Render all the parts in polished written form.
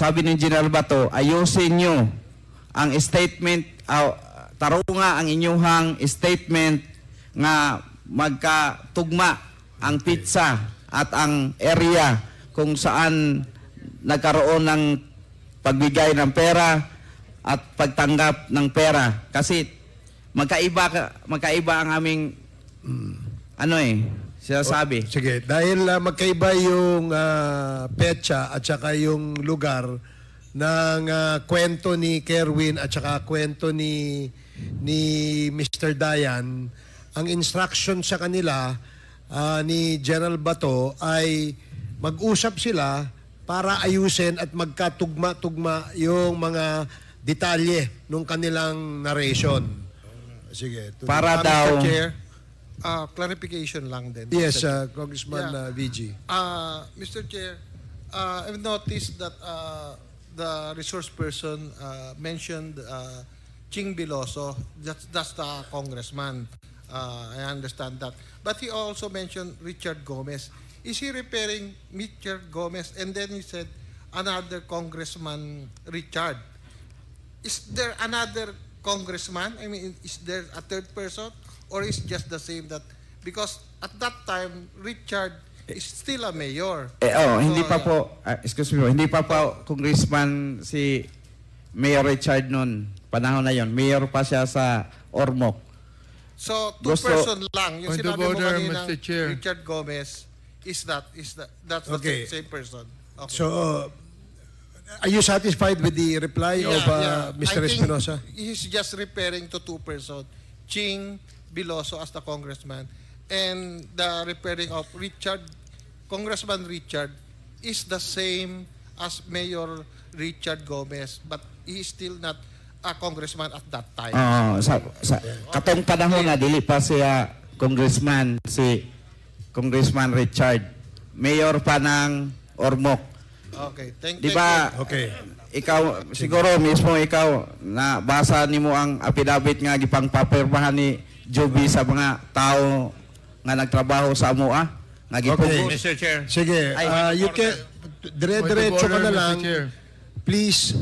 sabi ni General Bato, ayusin nyo ang statement, taro nga ang inyuhang statement nga magkatugma ang pizza at ang area kung saan nagkaroon ng pagbigay ng pera at pagtanggap ng pera. Kasi magkaiba ang aming sinasabi. Sige, dahil magkaiba yung petsa at saka yung lugar ng kwento ni Kerwin at saka kwento ni Mr. Dayan, ang instruction sa kanila ni General Bato ay mag-usap sila para ayusin at magkatugma-tugma yung mga detalye ng kanilang narration. Sige. Para daw... Mr. Chair, clarification lang din. Yes, Congressman VG. Mr. Chair, I've noticed that the resource person mentioned Ching Biloso. That's the congressman. I understand that. But he also mentioned Richard Gomez. Is he referring Richard Gomez? And then he said another congressman, Richard. Is there another congressman? I mean, is there a third person? Or is just the same that? Because at that time, Richard is still a mayor. Hindi pa po, excuse me, hindi pa po congressman si Mayor Richard noon. Panahon na yon. Mayor pa siya sa Ormoc. So, two-person lang. Yung Point of sinabi mo order, kanina, Mr. Chair. Richard Gomez, that's Okay. the same person. Okay. So, are you satisfied with the reply of Mr. I think Espinosa? he's just referring to two persons, Ching Biloso as the congressman, and the referring of Richard, Congressman Richard, is the same as Mayor Richard Gomez, but he is still not a congressman at that time. Katong panahon na dili pa siya congressman, si Congressman Richard. Mayor pa ng Ormoc. Okay, thank Di ba, Okay. ikaw, siguro mismo ikaw, nabasa nimo ang affidavit nga gipang papirmahan ni Joby sa mga tao nga nagtrabaho sa AMOA, nga gipugos. Mr. Chair. Sige, you can, dire-diretso ka na lang. Mr. Chair. Please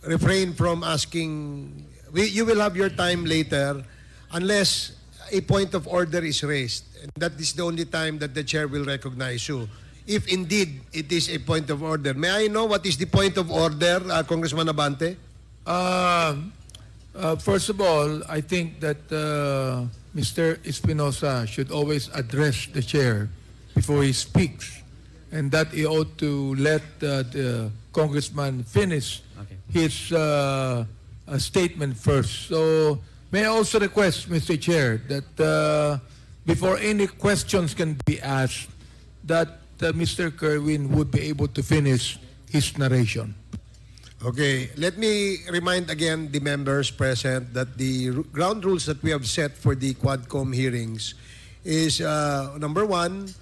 refrain from asking. You will have your time later unless a point of order is raised. And that is the only time that the chair will recognize you. If indeed it is a point of order. May I know what is the point of order, Congressman Abante? First of all, I think that Mr. Espinosa should always address the chair before he speaks, and that he ought to let the congressman finish his statement first. So, may I also request, Mr. Chair, that before any questions can be asked, that Mr. Kerwin would be able to finish his narration. Okay, let me remind again the members present that the ground rules that we have set for the Quadcom hearings is number one,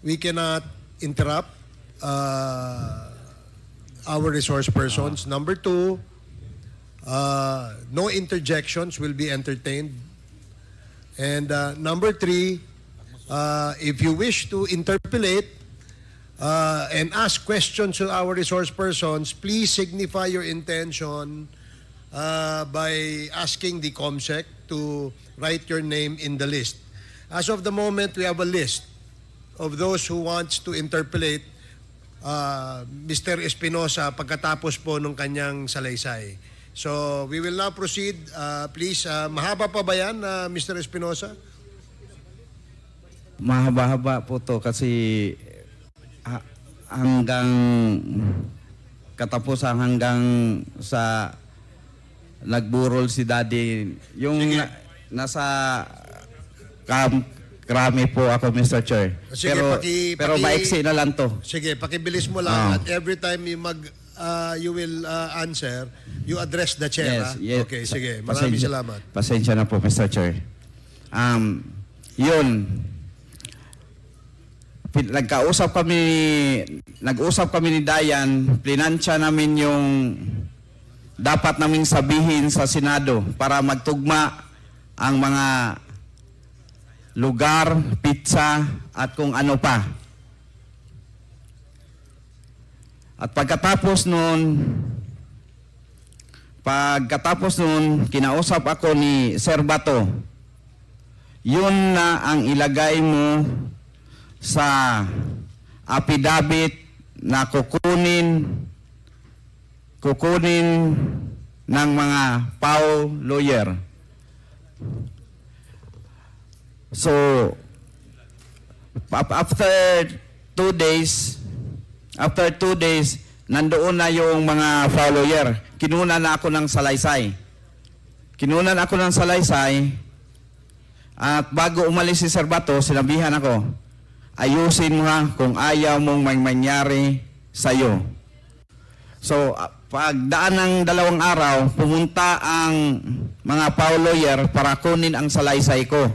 we cannot interrupt our resource persons. Number two, no interjections will be entertained. And number three, if you wish to interpolate and ask questions to our resource persons, please signify your intention by asking the COMSEC to write your name in the list. As of the moment, we have a list of those who wants to interpolate Mr. Espinosa pagkatapos po ng kanyang salaysay. So, we will now proceed. Please, mahaba pa ba yan, Mr. Espinosa? Mahaba-haba po to kasi hanggang katapusan, hanggang sa nagburol si Daddy. Yung nasa krami po ako, Mr. Chair. Sige, pero maiksi na lang to. Sige, pakibilis mo lang at every time you will answer, you address the chair. Yes. Okay, sige. Maraming salamat. Pasensya na po, Mr. Chair. Yun. Nag-usap kami ni Dayan, plinansya namin yung dapat naming sabihin sa Senado para magtugma ang mga lugar, pizza, at kung ano pa. At pagkatapos nun, kinausap ako ni Sir Bato. Yun na ang ilagay mo sa affidavit na kukunin ng mga PAO lawyer. So, after 2 days, nandoon na yung mga PAO lawyer. Kinunan na ako ng salaysay. At bago umalis si Sir Bato, sinabihan ako, ayusin mo ha kung ayaw mong may mangyari sa'yo. So, pagdaan ng 2 araw, pumunta ang mga PAO lawyer para kunin ang salaysay ko.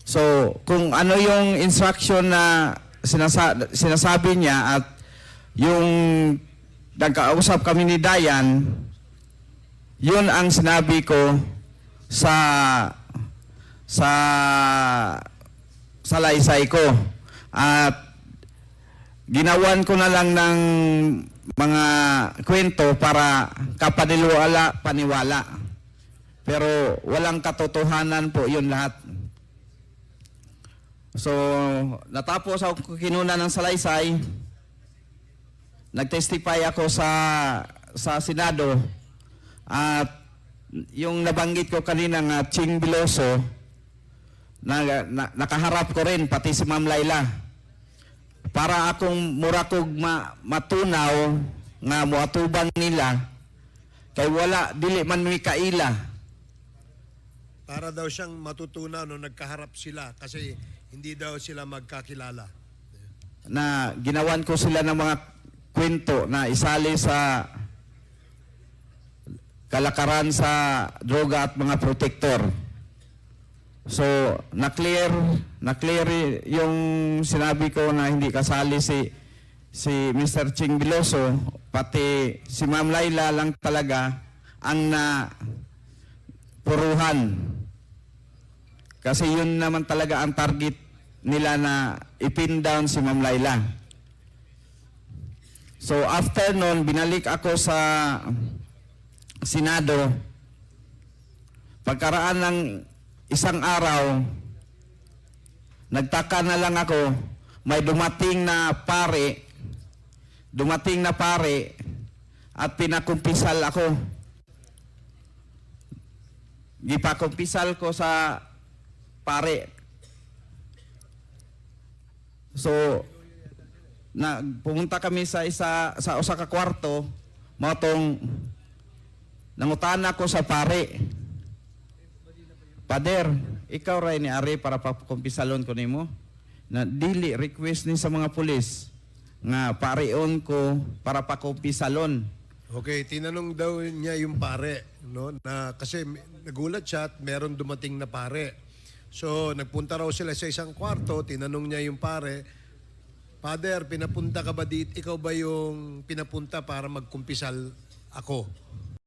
So, kung ano yung instruction na sinasabi niya at yung nagkausap kami ni Dayan, yun ang sinabi ko sa salaysay ko. At ginawan ko na lang ng mga kwento para paniwala. Pero walang katotohanan po yun lahat. So, natapos ako kinuna ng salaysay, nagtestify ako sa Senado, at yung nabanggit ko kanina nga Ching Biloso, nakaharap ko rin pati si Ma'am Laila para akong murakog matunaw nga muatubang nila kay wala dili man mi kaila. Para daw siyang matutunan nung nagkaharap sila kasi hindi daw sila magkakilala. Na ginawan ko sila ng mga kwento na isali sa kalakaran sa droga at mga protector. So, na-clear yung sinabi ko na hindi kasali si Mr. Ching Biloso, pati si Ma'am Laila lang talaga ang puruhan. Kasi yun naman talaga ang target nila na ipin down si Ma'am Laila. So, after nun, binalik ako sa Senado. Pagkaraan ng 1 araw, nagtaka na lang ako, may dumating na pare at pinakumpisal ako. Gipakumpisal ko sa pare. So, pumunta kami sa usa ka kwarto, matong nangutana ko sa pare. Pader, ikaw ray ni Ari para pakumpisalon ko nimo. Na dili request ni sa mga pulis nga pareon ko para pakumpisalon. Okay, tinanong daw niya yung pare, no? Na kasi nagulat siya at meron dumating na pare. So, nagpunta raw sila sa isang kwarto, tinanong niya yung pare, Father, pinapunta ka ba dito? Ikaw ba yung pinapunta para magkumpisal ako?